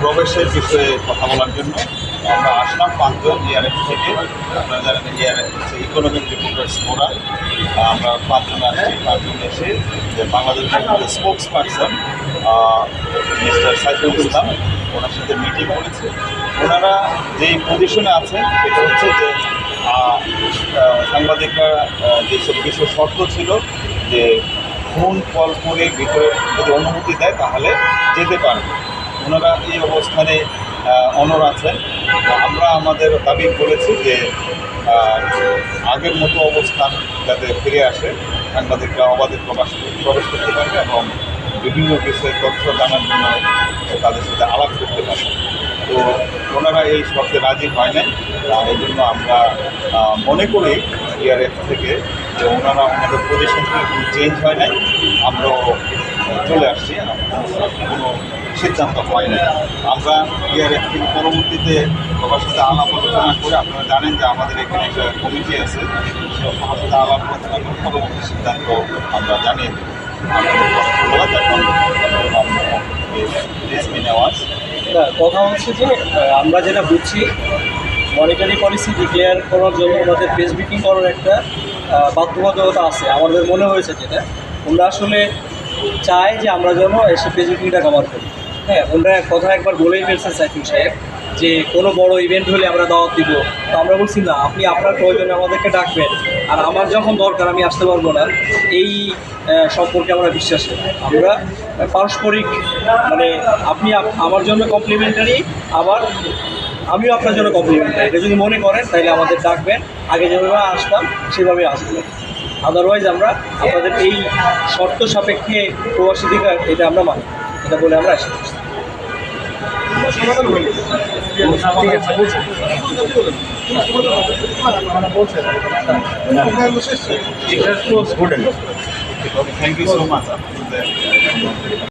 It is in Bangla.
প্রবেশের বিষয়ে কথা বলার জন্য আমরা আসলাম 5 জন ERF থেকে। আপনারা জানেন ERF হচ্ছে ইকোনমিক রিপোর্টার্স ফোরাম। আমরা 5 জন আসছি। 5 জন এসে যে বাংলাদেশের spokes person mister Saiful Islam, ওনার সাথে মিটিং করেছে। ওনারা যেই পজিশনে আছেন সেটা হচ্ছে যে সাংবাদিকরা যেসব কিছু শর্ত ছিল যে ফোন কল করে ভিতরে যদি অনুমতি দেয় তাহলে যেতে পারবে, ওনারা এই অবস্থানে অনড় আছেন। আমরা আমাদের দাবি করেছি যে আগের মতো অবস্থান যাতে ফিরে আসে, সাংবাদিকরা অবাধে প্রবেশ করতে পারবে এবং বিভিন্ন বিষয়ে তথ্য জানার জন্য তাদের সাথে আলাপ করতে পারবে। তো ওনারা এই শর্তে রাজি হয় নাই। এই জন্য আমরা মনে করি ERF থেকে যে ওনারা ওনাদের পজিশন থেকে কোনো চেঞ্জ হয় নাই, আমরাও চলে আসছি, কোনো সিদ্ধান্ত হয় নাই। আমরা ERF থেকে পরবর্তীতে সবার সাথে আলাপ আলোচনা করে, আপনারা জানেন যে আমাদের এখানে একটা কমিটি আছে, সবার সাথে আলাপ আলোচনা করে পরবর্তী সিদ্ধান্ত আমরা জানিয়ে দেব। কথা হচ্ছে যে আমরা যেটা বুঝছি, মনিটারি পলিসি ডিক্লেয়ার করার জন্য ওনাদের প্রেস ব্রিফিং করার একটা বাধ্যবাধকতা আছে। আমাদের মনে হয়েছে যেটা ওরা আসলে চায় যে আমরা যেন এসে প্রেস ব্রিফিংটা কভার করি। হ্যাঁ, ওনারা কথা একবার বলেই ফেলছেন সাইফুল সাহেব যে কোনো বড় ইভেন্ট হলে আমরা দাওয়াত দিব। তো আমরা বলছি না, আপনি আপনার প্রয়োজনে আমাদেরকে ডাকবেন, আর আমার যখন দরকার আমি আসতে পারবো না, এই সম্পর্কে আমরা বিশ্বাসী। আমরা পারস্পরিক, মানে আপনি আমার জন্য কমপ্লিমেন্টারি, আবার আমিও আপনার জন্য কমপ্লিমেন্টারি। এটা যদি মনে করেন তাহলে আমাদের ডাকবেন, আগে যেভাবে আসতাম সেভাবে আসবেন। আদারওয়াইজ আমরা আপনাদের এই শর্ত সাপেক্ষে প্রবাসী দিকে এটা আমরা মানি, এটা বলে আমরা আসি। Thank you so much.